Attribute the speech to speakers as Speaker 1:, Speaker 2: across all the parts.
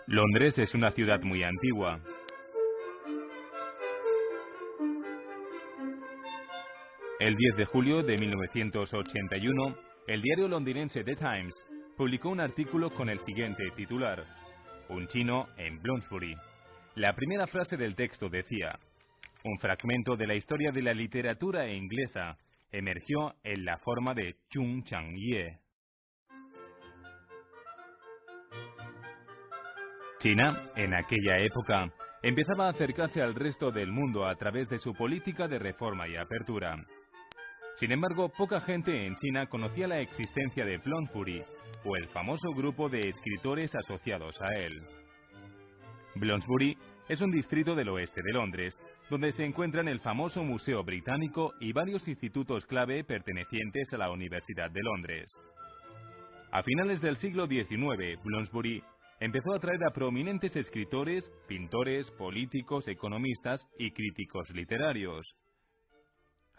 Speaker 1: Londres es una ciudad muy antigua. El 10 de julio de 1981, el diario londinense The Times publicó un artículo con el siguiente titular: Un chino en Bloomsbury. La primera frase del texto decía: un fragmento de la historia de la literatura inglesa emergió en la forma de Chung Chang-ye. China, en aquella época, empezaba a acercarse al resto del mundo a través de su política de reforma y apertura. Sin embargo, poca gente en China conocía la existencia de Bloomsbury o el famoso grupo de escritores asociados a él. Bloomsbury es un distrito del oeste de Londres, donde se encuentran el famoso Museo Británico y varios institutos clave pertenecientes a la Universidad de Londres. A finales del siglo XIX, Bloomsbury empezó a atraer a prominentes escritores, pintores, políticos, economistas y críticos literarios.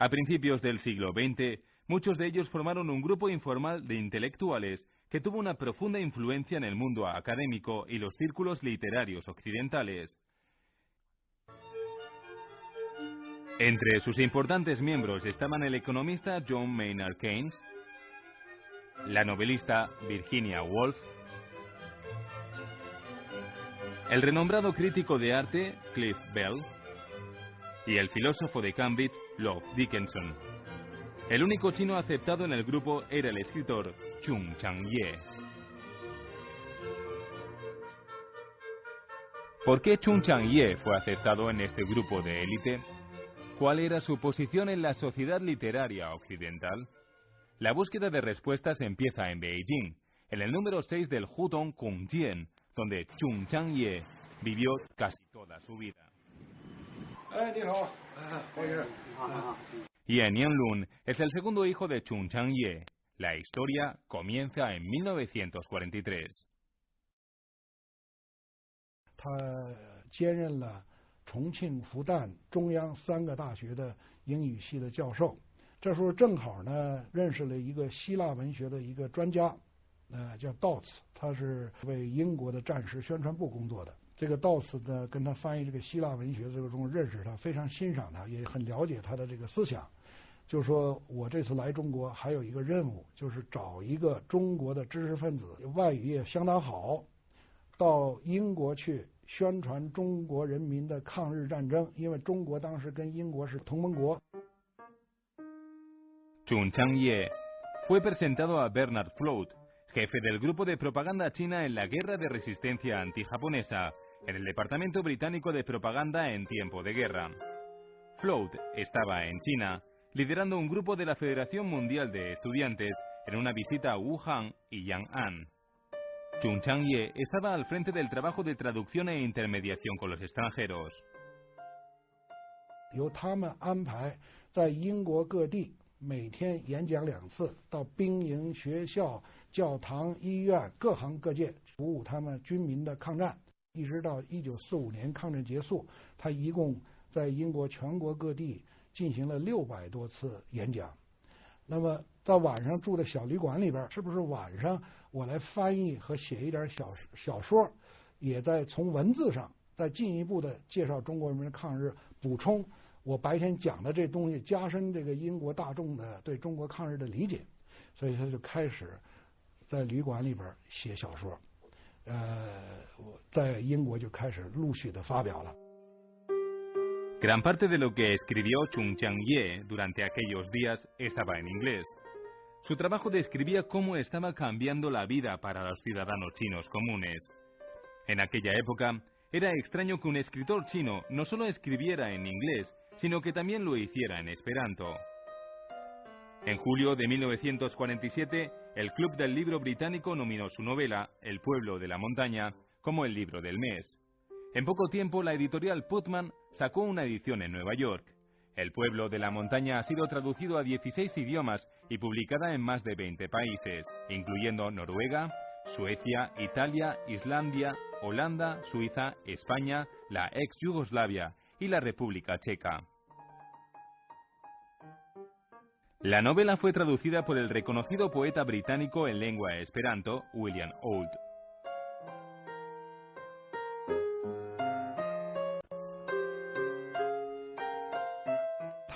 Speaker 1: A principios del siglo XX, muchos de ellos formaron un grupo informal de intelectuales que tuvo una profunda influencia en el mundo académico y los círculos literarios occidentales. Entre sus importantes miembros estaban el economista John Maynard Keynes, la novelista Virginia Woolf, el renombrado crítico de arte Cliff Bell y el filósofo de Cambridge Lord Dickinson. El único chino aceptado en el grupo era el escritor Chung Chang-ye. ¿Por qué Chung Chang-ye fue aceptado en este grupo de élite? ¿Cuál era su posición en la sociedad literaria occidental? La búsqueda de respuestas empieza en Beijing, en el número 6 del Hudong Kongjian, donde Chung Chang-ye vivió casi toda su vida. Yan Yanlun es el segundo hijo de Chung Chang-ye. La historia comienza en 1943.
Speaker 2: 他兼任了重庆、复旦、中央3个大学的英语系的教授。这时候正好呢认识了一个希腊文学的一个专家，叫道茨，他是为英国的战时宣传部工作的。这个道茨呢跟他翻译这个希腊文学的这个中认识他，非常欣赏他，也很了解他的这个思想。就说我这次来中国还有一个任务，就是找一个中国的知识分子，外语也相当好，到英国去宣传中国人民的抗日战争，因为中国当时跟英国是同盟国。
Speaker 1: Chung Chang-ye fue presentado a Bernard Flood, jefe del grupo de propaganda china en la guerra de resistencia antijaponesa, en el Departamento Británico de Propaganda en tiempo de guerra. Flood estaba en China, liderando un grupo de la Federación Mundial de Estudiantes en una visita a Wuhan y Yang'an. Chung Chang-ye estaba al frente del trabajo de traducción e intermediación con los extranjeros.
Speaker 2: 由他们安排在英国各地每天演讲2次，到兵营、学校、教堂、医院各行各业服务他们军民的抗战，一直到1945年抗战结束，他一共在英国全国各地进行了600多次演讲。那么在晚上住的小旅馆里边，是不是晚上我来翻译和写一点小说，也在从文字上再进一步的介绍中国人民的抗日，补充我白天讲的这东西，加深这个英国大众的对中国抗日的理解。所以他就开始在旅馆里边写小说，在英国就开始陆续的发表了。
Speaker 1: Gran parte de lo que escribió Chung Chang-ye durante aquellos días estaba en inglés. Su trabajo describía cómo estaba cambiando la vida para los ciudadanos chinos comunes. En aquella época, era extraño que un escritor chino no solo escribiera en inglés, sino que también lo hiciera en esperanto. En julio de 1947, el Club del Libro Británico nominó su novela, El pueblo de la montaña, como el libro del mes. En poco tiempo, la editorial Putnam sacó una edición en Nueva York. El pueblo de la montaña ha sido traducido a 16 idiomas y publicada en más de 20 países, incluyendo Noruega, Suecia, Italia, Islandia, Holanda, Suiza, España, la ex Yugoslavia y la República Checa. La novela fue traducida por el reconocido poeta británico en lengua esperanto, William Auld.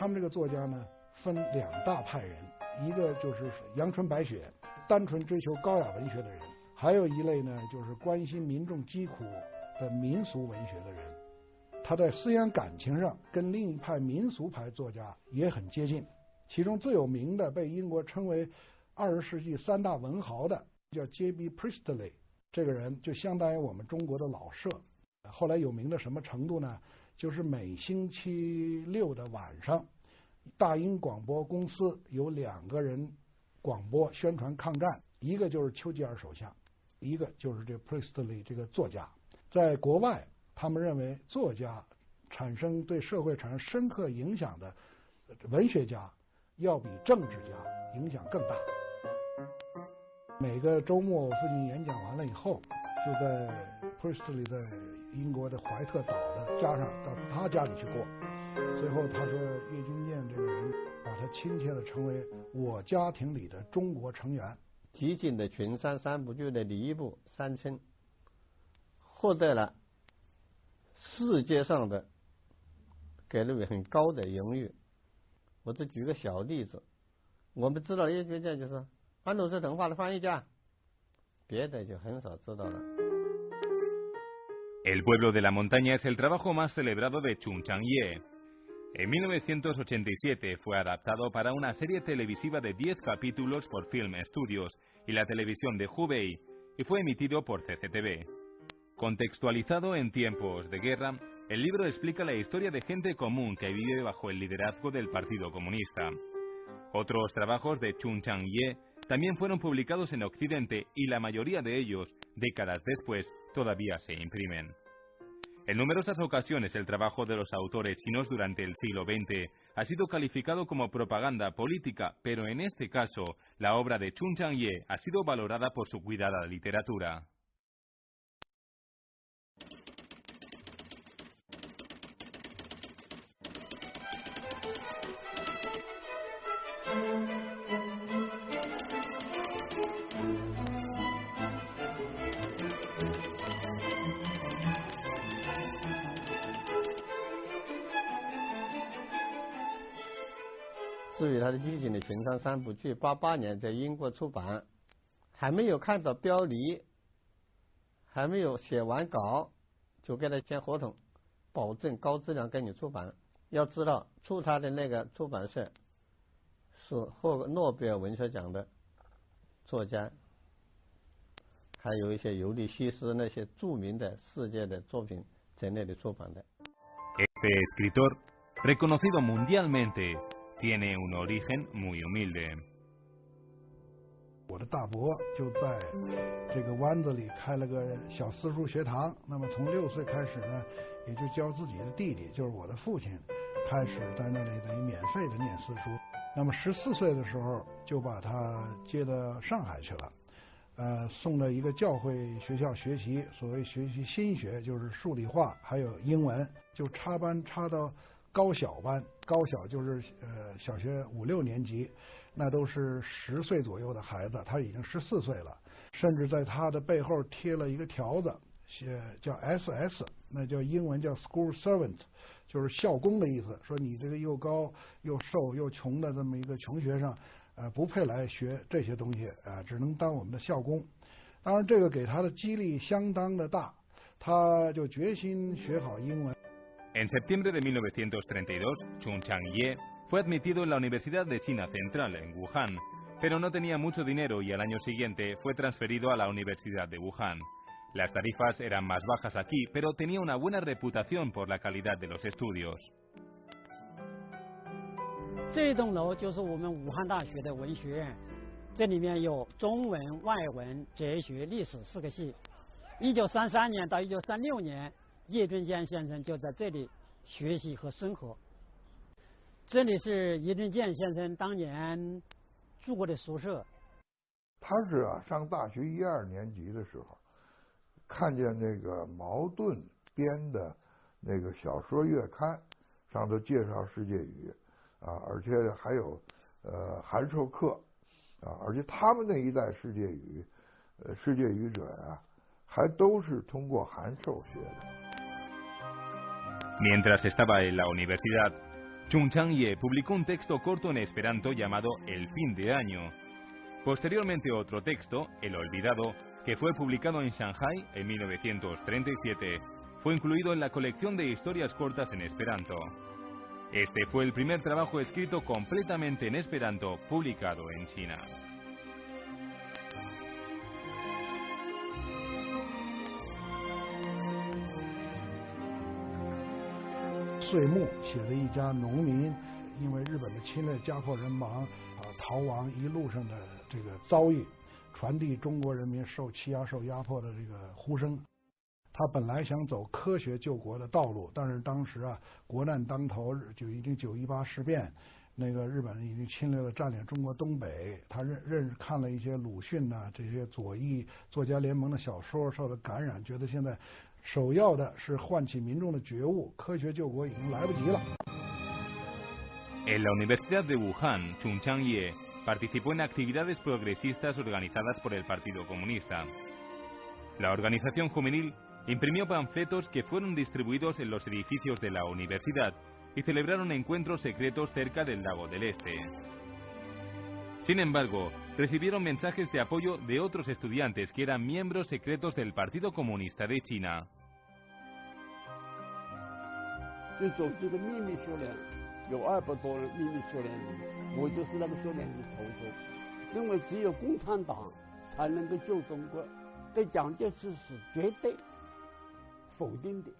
Speaker 2: 他们这个作家呢分两大派人，一个就是阳春白雪，单纯追求高雅文学的人，还有一类呢就是关心民众疾苦的民俗文学的人。他在思想感情上跟另一派民俗派作家也很接近，其中最有名的被英国称为20世纪3大文豪的叫 J.B. Priestley， 这个人就相当于我们中国的老舍，后来有名到什么程度呢？就是每星期六的晚上，大英广播公司有2个人广播宣传抗战，一个就是丘吉尔首相，一个就是这 Priestley 这个作家。在国外，他们认为作家对社会产生深刻影响的文学家要比政治家影响更大。每个周末我父亲演讲完了以后，就在 Priestley 在英国的怀特岛的家上到他家里去过。最后他说叶君健这个人把他亲切地称为我家庭里的中国成员。
Speaker 3: 集锦的群山3部剧的第1部《山村》获得了世界上的给了很高的荣誉。我只举个小例子，我们知道叶君健就是安徒生童话的翻译家，别的就很少知道了。
Speaker 1: El pueblo de la montaña es el trabajo más celebrado de Chung Chang-ye. En 1987 fue adaptado para una serie televisiva de 10 capítulos por Film Studios y la televisión de Hubei y fue emitido por CCTV. Contextualizado en tiempos de guerra, el libro explica la historia de gente común que vive bajo el liderazgo del Partido Comunista. Otros trabajos de Chung Chang-ye también fueron publicados en Occidente y la mayoría de ellos, décadas después, todavía se imprimen. En numerosas ocasiones el trabajo de los autores chinos durante el siglo XX ha sido calificado como propaganda política, pero en este caso la obra de Chung Chang-ye ha sido valorada por su cuidada literatura.
Speaker 3: 至于他的集锦的群山3部剧，88年在英国出版，还没有看到标题，还没有写完稿，就给他签合同，保证高质量给你出版。要知道，出他的那个出版社是获诺贝尔文学奖的作家，还有一些尤利西斯那些著名的世界的作品在那里出版的。
Speaker 1: Este escritor, reconocido mundialmente, tiene un origen muy humilde.
Speaker 2: 我的大伯就在这个湾子里开了个小私塾学堂，那么从6岁开始呢，也就教自己的弟弟，就是我的父亲，开始在那里等于免费的念私塾。那么14岁的时候就把他接到上海去了，送到一个教会学校学习，所谓学习新学，就是数理化还有英文，就插班插到高小班，高小就是小学5、6年级，那都是10岁左右的孩子，他已经14岁了，甚至在他的背后贴了一个条子，叫 SS， 那叫英文叫 School Servant， 就是校工的意思，说你这个又高又瘦又穷的这么一个穷学生，不配来学这些东西，只能当我们的校工。当然，这个给他的激励相当的大，他就决心学好英文。
Speaker 1: En septiembre de 1932, Chung Chang-ye fue admitido en la Universidad de China Central en Wuhan, pero no tenía mucho dinero y al año siguiente fue transferido a la Universidad de Wuhan. Las tarifas eran más bajas aquí, pero tenía una buena reputación por la calidad de los estudios.
Speaker 4: 这栋楼就是我们武汉大学的文学院，这里面有中文、外文、哲学、历史4个系。1933年到1936年，叶君健先生就在这里学习和生活。这里是叶君健先生当年住过的宿舍。
Speaker 5: 他是上大学1、2年级的时候，看见那个茅盾编的那个小说月刊，上头介绍世界语，而且还有函授课，而且他们那一代世界语者还都是通过函授学的。
Speaker 1: Mientras estaba en la universidad, Chung Chang-ye publicó un texto corto en esperanto llamado El fin de año. Posteriormente otro texto, El olvidado, que fue publicado en Shanghái en 1937, fue incluido en la colección de historias cortas en esperanto. Este fue el primer trabajo escrito completamente en esperanto publicado en China.
Speaker 2: 岁暮写的一家农民，因为日本的侵略，家破人亡，逃亡一路上的这个遭遇，传递中国人民受欺压、受压迫的这个呼声。他本来想走科学救国的道路，但是当时国难当头，就已经9·18事变，那个日本已经侵略了、占领中国东北。他看了一些鲁迅这些左翼作家联盟的小说，受到感染，觉得现在 首要的是唤起民众的觉悟，科学救国已经来不及了。
Speaker 1: En la Universidad de Wuhan, Chung Chang-ye participó en actividades progresistas organizadas por el Partido Comunista. La organización juvenil imprimió panfletos que fueron distribuidos en los edificios de la universidad y celebraron encuentros secretos cerca del lago del Este. Sin embargo, recibieron mensajes de apoyo de otros estudiantes que eran miembros secretos del Partido Comunista de China.
Speaker 6: 就组织个秘密学联，有200多人秘密学联，我就是那个学联的头头。认为只有共产党才能够救中国，对蒋介石是绝对否定的。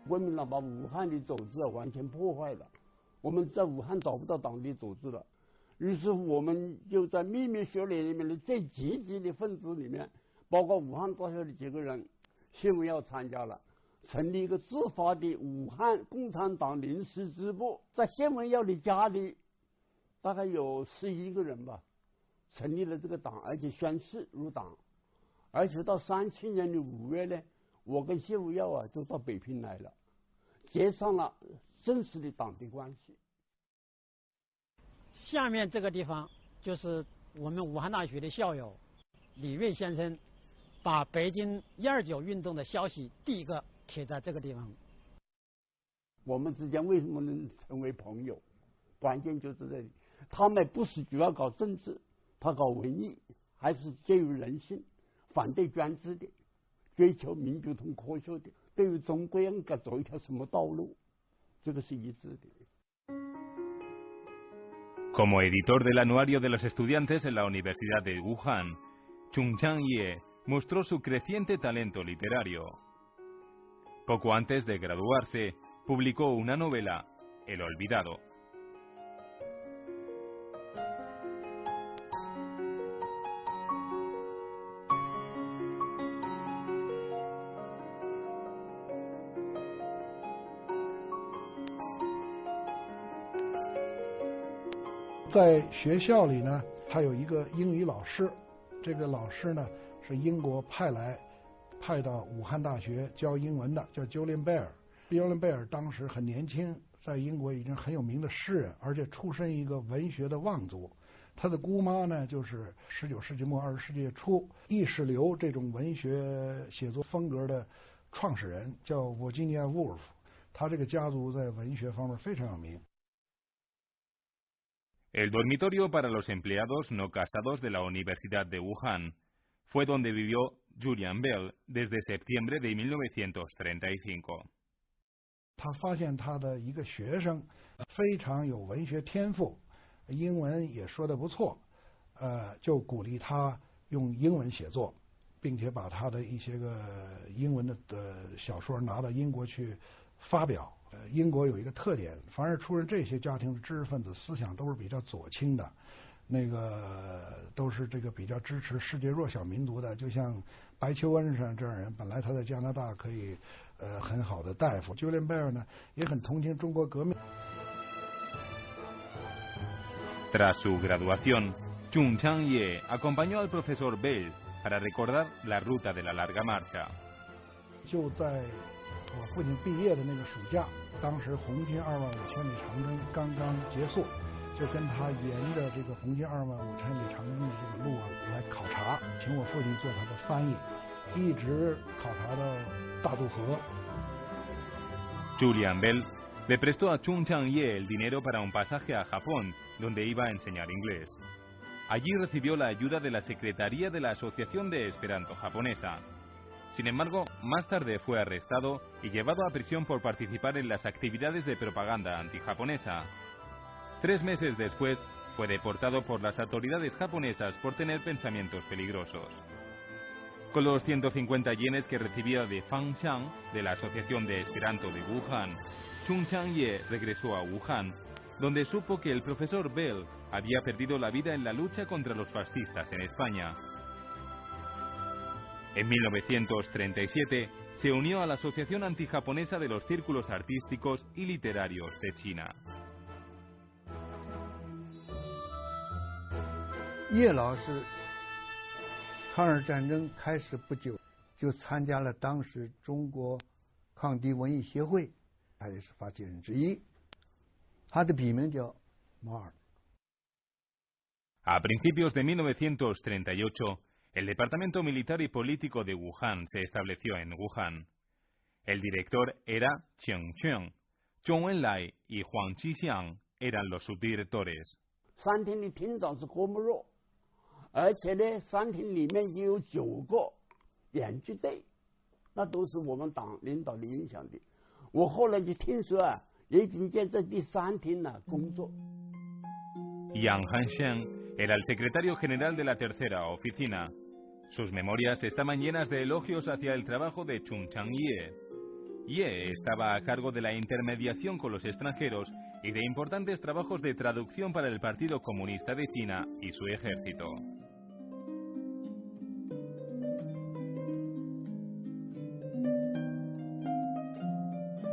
Speaker 6: 国民党把武汉的组织完全破坏了，我们在武汉找不到党的组织了。 于是我们就在秘密学联里面的最积极的分子里面，包括武汉大学的几个人，新闻要参加了，成立一个自发的武汉共产党临时支部，在新闻要的家里，大概有11个人吧，成立了这个党，而且宣誓入党，而且到37年的5月呢，我跟谢文耀就到北平来了，结上了正式的党的关系。
Speaker 4: 下面这个地方就是我们武汉大学的校友李瑞先生，把北京129运动的消息第一个贴在这个地方。
Speaker 6: 我们之间为什么能成为朋友？关键就是这里，他们不是主要搞政治，他搞文艺，还是介于人性，反对专制的，追求民主同科学的，对于中国应该走一条什么道路，这个是一致的。
Speaker 1: Como editor del anuario de los estudiantes en la Universidad de Wuhan, Chung Chang-ye mostró su creciente talento literario. Poco antes de graduarse, publicó una novela, El olvidado.
Speaker 2: "在学校里呢，他有一个英语老师，这个老师呢是英国派到武汉大学教英文的，叫 Julian Baer。Julian Baer 当时很年轻，在英国已经很有名的诗人，而且出身一个文学的望族。他的姑妈呢，就是19世纪末20世纪初意识流这种文学写作风格的创始人，叫 Virginia Woolf。他这个家族在文学方面非常有名。
Speaker 1: El dormitorio para los empleados no casados de la Universidad de Wuhan fue donde vivió Julian Bell desde septiembre de 1935.
Speaker 2: 他发现他的一个学生非常有文学天赋，英文也说得不错，就鼓励他用英文写作，并且把他的一些个英文的小说拿到英国去发表。 英国有一个特点，凡是出身这些家庭的知识分子，思想都是比较左倾的，都是这个比较支持世界弱小民族的。就像白求恩上这样人，本来他在加拿大可以很好的大夫。Julian Baer 呢也很同情中国革命。
Speaker 1: Tras su graduación, Chung Chang-ye acompañó al profesor Bell para recordar la ruta de la larga marcha.
Speaker 2: 就在我父亲毕业的那个暑假，当时红军25000里长征刚刚结束，就跟他沿着这个红军25000里长征的这个路来考察，请我父亲做他的翻译，一直考察到大渡河。
Speaker 1: Julian Bell Le prestó a Chung Chang-ye el dinero para un pasaje a Japón, donde iba a enseñar inglés. Allí recibió la ayuda de la Secretaría de la Asociación de Esperanto Japonesa. Sin embargo, más tarde fue arrestado y llevado a prisión por participar en las actividades de propaganda antijaponesa. 3 meses después, fue deportado por las autoridades japonesas por tener pensamientos peligrosos. Con los 150 yenes que recibía de Fang Chang, de la Asociación de Esperanto de Wuhan, Chung Chang-ye regresó a Wuhan, donde supo que el profesor Bell había perdido la vida en la lucha contra los fascistas en España. En 1937 se unió a la Asociación Antijaponesa de los Círculos Artísticos y Literarios de China.
Speaker 7: 叶老师抗日战争开始不久，就参加了当时中国抗敌文艺协会，他也是发起人之一。他的笔名叫毛尔。
Speaker 1: A principios de 1938, el Departamento Militar y Político de Wuhan se estableció en Wuhan. El director era Chen Qiang, Zhong Enlai y Huang Qixiang eran los subdirectores.
Speaker 6: 3厅的厅长是郭沫若，而且呢，3厅里面也有9个演剧队，那都是我们党领导的影响的。我后来就听说啊，也已经在这第3厅呢工作。
Speaker 1: Yang Hansheng era el secretario general de la tercera oficina. Sus memorias estaban llenas de elogios hacia el trabajo de Chung Chang-ye. Ye estaba a cargo de la intermediación con los extranjeros y de importantes trabajos de traducción para el Partido Comunista de China y su ejército.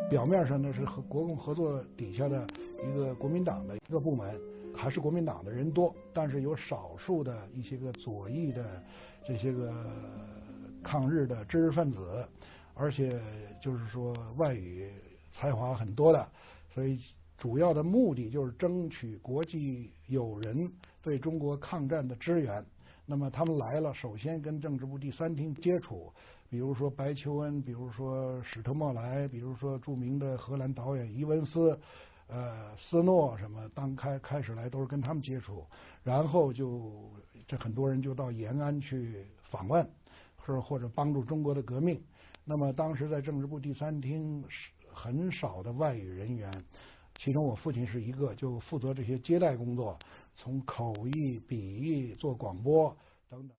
Speaker 2: 表面上呢是和国共合作底下的一个国民党的一个部门，还是国民党的人多，但是有少数的一些个左翼的这些个抗日的知识分子，而且就是说外语才华很多的，所以主要的目的就是争取国际友人对中国抗战的支援。那么他们来了，首先跟政治部第3厅接触，比如说白求恩，比如说史特默莱，比如说著名的荷兰导演伊文斯，斯诺什么，开始来都是跟他们接触，然后就这很多人就到延安去访问，或者帮助中国的革命。那么当时在政治部第3厅很少的外语人员，其中我父亲是一个，就负责这些接待工作，从口译、笔译、做广播等等。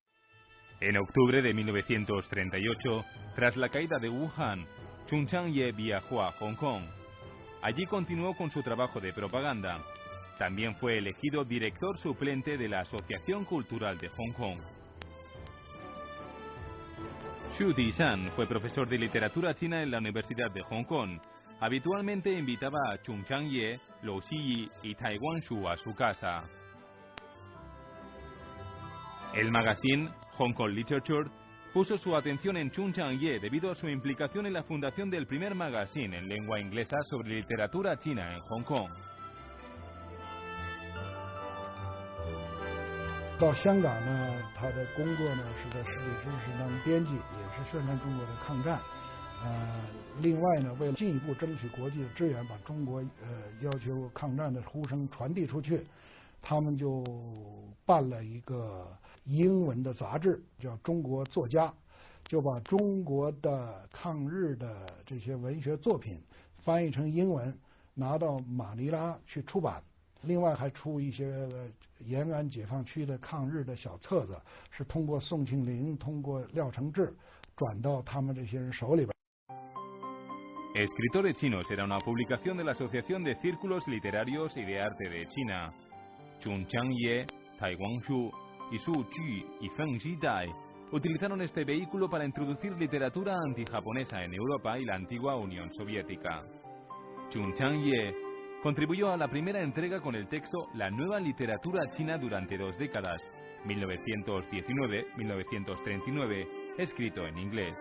Speaker 1: En octubre de 1938, tras la caída de Wuhan, Chung Chang-ye viajó a Hong Kong. Allí continuó con su trabajo de propaganda. También fue elegido director suplente de la Asociación Cultural de Hong Kong. Xu Dishan fue profesor de literatura china en la Universidad de Hong Kong. Habitualmente invitaba a Chung Chang-ye, Lou Xiyi y Taiwan Shu a su casa. El magazine Hong Kong Literature puso su atención en Chung Chang-ye debido a su implicación en la fundación del primer magazine en lengua inglesa sobre literatura china en Hong Kong.
Speaker 2: 到香港呢，他的工作呢是在《世界知识》当编辑，也是宣传中国的抗战。另外呢，为了进一步争取国际的支援，把中国要求抗战的呼声传递出去，他们就办了一个英文的杂志，叫《中国作家》，就把中国的抗日的这些文学作品翻译成英文，拿到马尼拉去出版。另外还出一些延安解放区的抗日的小册子，是通过宋庆龄、通过廖承志转到他们这些人手里边。
Speaker 1: Escritores chinos era una publicación de la Asociación de Círculos Literarios y de Arte de China. Chung Chang-ye, Taiwan Shu, Su Ju y Feng Zhidai utilizaron este vehículo para introducir literatura antijaponesa en Europa y la antigua Unión Soviética. Chung Chang-ye contribuyó a la primera entrega con el texto La nueva literatura china durante 2 décadas, 1919-1939, escrito en inglés.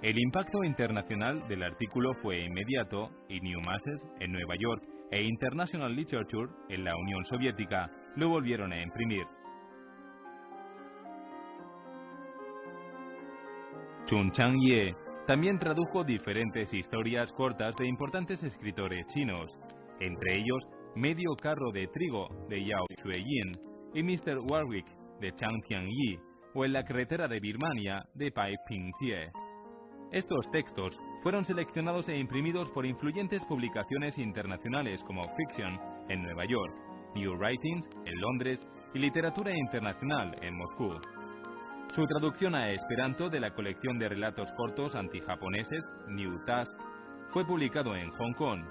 Speaker 1: El impacto internacional del artículo fue inmediato y New Masses, en Nueva York, e International Literature, en la Unión Soviética, lo volvieron a imprimir. Chung Chang-ye También tradujo diferentes historias cortas de importantes escritores chinos, entre ellos Medio carro de trigo de Yao Xueyin y Mr. Warwick de Chang Tianyi o En la carretera de Birmania de Pai Pingjie. Estos textos fueron seleccionados e imprimidos por influyentes publicaciones internacionales como Fiction en Nueva York, New Writings en Londres y Literatura Internacional en Moscú. Su traducción a esperanto de la colección de relatos cortos antijaponeses New Task fue publicado en Hong Kong.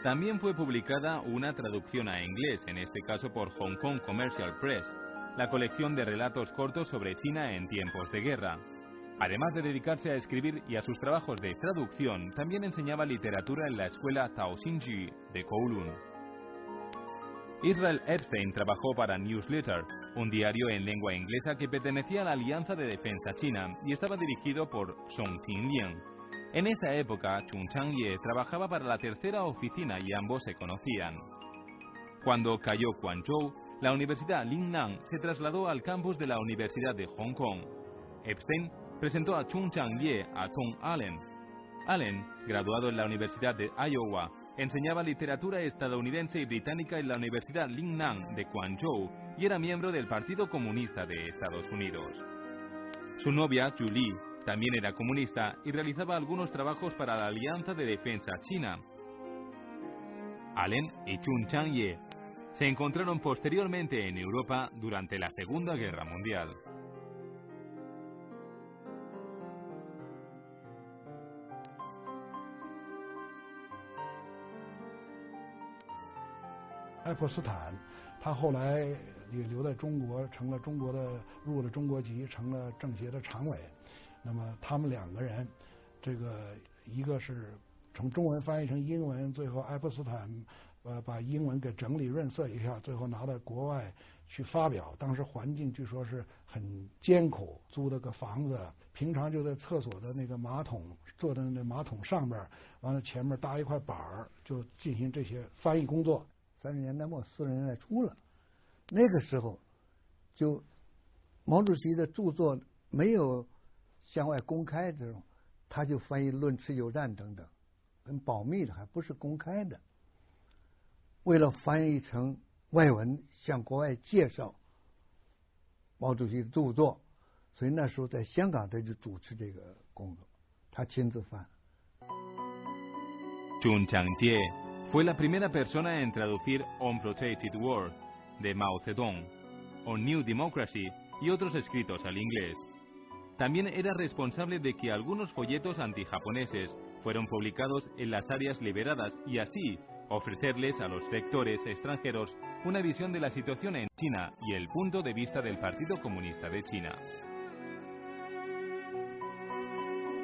Speaker 1: También fue publicada una traducción a inglés, en este caso por Hong Kong Commercial Press, la colección de relatos cortos sobre China en tiempos de guerra. Además de dedicarse a escribir y a sus trabajos de traducción, también enseñaba literatura en la escuela Taoxingji de Kowloon. Israel Epstein trabajó para Newsletter, un diario en lengua inglesa que pertenecía a la Alianza de Defensa China y estaba dirigido por Song Qinliang. En esa época, Chung Chang-ye trabajaba para la tercera oficina y ambos se conocían. Cuando cayó Guangzhou, la Universidad Lingnan se trasladó al campus de la Universidad de Hong Kong. Epstein presentó a Chung Chang-ye a Tom Allen. Allen, graduado en la Universidad de Iowa, enseñaba literatura estadounidense y británica en la Universidad Lingnan de Guangzhou y era miembro del Partido Comunista de Estados Unidos. Su novia, Julie, también era comunista y realizaba algunos trabajos para la Alianza de Defensa China. Allen y Chung Chang-ye se encontraron posteriormente en Europa durante la Segunda Guerra Mundial.
Speaker 2: 爱泼斯坦，他后来也留在中国，成了中国的入了中国籍，成了政协的常委。那么他们两个人，这个一个是从中文翻译成英文，最后爱泼斯坦把英文给整理润色一下，最后拿到国外去发表。当时环境据说是很艰苦，租了个房子，平常就在厕所的那个马桶坐在那马桶上边，完了前面搭一块板儿，就进行这些翻译工作。
Speaker 7: 30年代末40年代初了，那个时候就毛主席的著作没有向外公开这种，他就翻译《论持久战》等等，很保密的，还不是公开的。为了翻译成外文向国外介绍毛主席的著作，所以那时候在香港他就主持这个工作，他亲自翻。
Speaker 1: Chung Chang-ye fue la primera persona en traducir Unprotected World de Mao Zedong, On New Democracy y otros escritos al inglés. También era responsable de que algunos folletos antijaponeses fueron publicados en las áreas liberadas y así ofrecerles a los lectores extranjeros una visión de la situación en China y el punto de vista del Partido Comunista de China.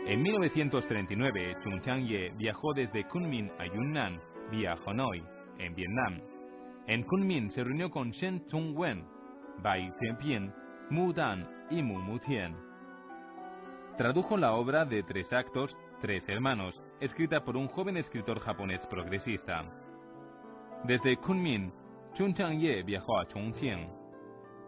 Speaker 1: En 1939, Chung Chang-ye viajó desde Kunming a Yunnan vía Hanoi, en Vietnam. En Kunming se reunió con Shen Tung-wen, Bai Tianping, Mu Dan y Mu Mutian. Tradujo la obra de 3 actos, 3 hermanos, escrita por un joven escritor japonés progresista. Desde Kunming, Chung Chang-ye viajó a Chongqing.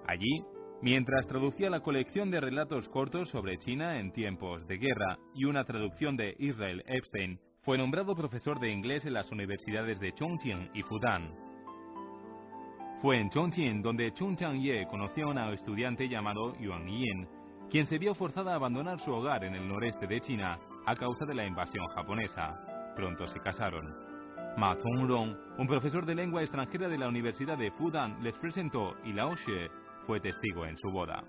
Speaker 1: Allí, mientras traducía la colección de relatos cortos sobre China en tiempos de guerra y una traducción de Israel Epstein, fue nombrado profesor de inglés en las universidades de Chongqing y Fudan. Fue en Chongqing donde Chung Chang-ye conoció a una estudiante llamado Yuan Yin, quien se vio forzada a abandonar su hogar en el noreste de China a causa de la invasión japonesa. Pronto se casaron. Ma Tongrong, un profesor de lengua extranjera de la Universidad de Fudan, les presentó y Lao She fue testigo en su boda.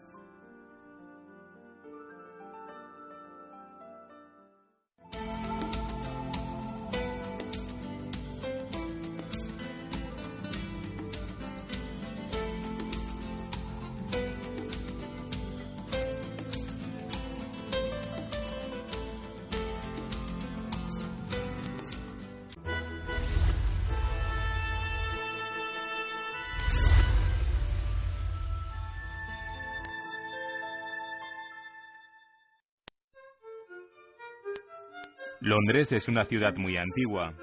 Speaker 1: Londres es una ciudad muy antigua.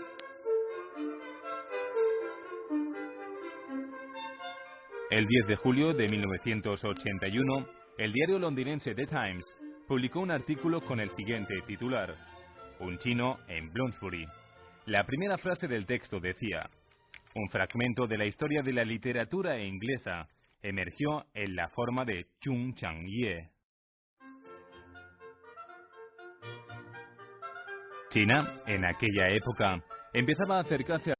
Speaker 1: El 10 de julio de 1981, el diario londinense The Times publicó un artículo con el siguiente titular: un chino en Bloomsbury. La primera frase del texto decía: un fragmento de la historia de la literatura inglesa emergió en la forma de Chung Chang-ye. China, en aquella época, empezaba a acercarse a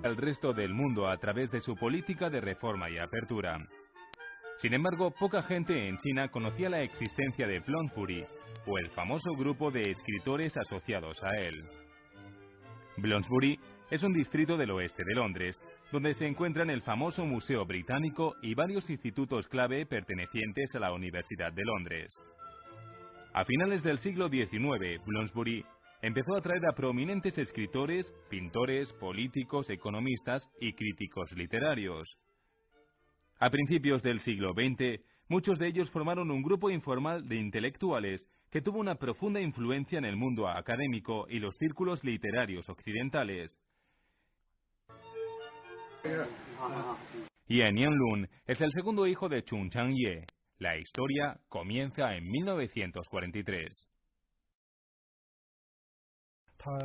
Speaker 1: al resto del mundo a través de su política de reforma y apertura. Sin embargo, poca gente en China conocía la existencia de Bloomsbury o el famoso grupo de escritores asociados a él. Bloomsbury es un distrito del oeste de Londres, donde se encuentran el famoso Museo Británico y varios institutos clave pertenecientes a la Universidad de Londres. A finales del siglo XIX, Bloomsbury empezó a atraer a prominentes escritores, pintores, políticos, economistas y críticos literarios. A principios del siglo XX, muchos de ellos formaron un grupo informal de intelectuales que tuvo una profunda influencia en el mundo académico y los círculos literarios occidentales. Yan Yanlun es el segundo hijo de Chung Chang-ye. La historia comienza en 1943.
Speaker 2: 他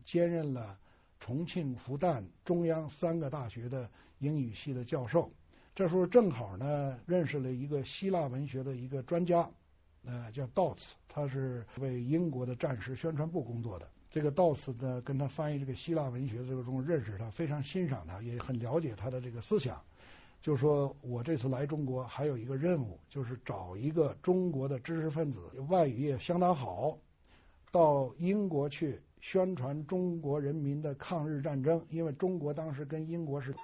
Speaker 2: 兼任了重庆、复旦、中央3个大学的英语系的教授。这时候正好呢认识了一个希腊文学的一个专家，叫道茨，他是为英国的战时宣传部工作的。这个道茨呢跟他翻译这个希腊文学的这个中认识他，非常欣赏他，也很了解他的这个思想。就说我这次来中国还有一个任务，就是找一个中国的知识分子，外语也相当好，到英国去宣传中国人民的抗日战争，因为中国当时跟英国是。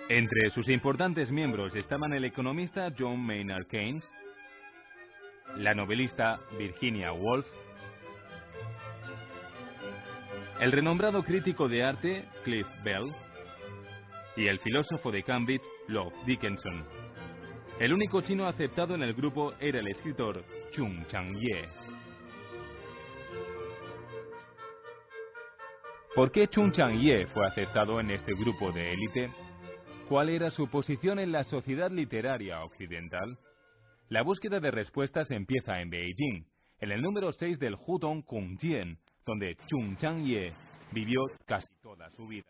Speaker 1: Entre sus importantes miembros estaban el economista John Maynard Keynes, la novelista Virginia Woolf, el renombrado crítico de arte Cliff Bell y el filósofo de Cambridge Lord Dickinson. El único chino aceptado en el grupo era el escritor Chung Chang-ye. ¿Por qué Chung Chang-ye fue aceptado en este grupo de élite? ¿Cuál era su posición en la sociedad literaria occidental? La búsqueda de respuestas empieza en Beijing, en el número 6 del Hudong Kongjian, donde Chung Chang-ye vivió casi toda su vida.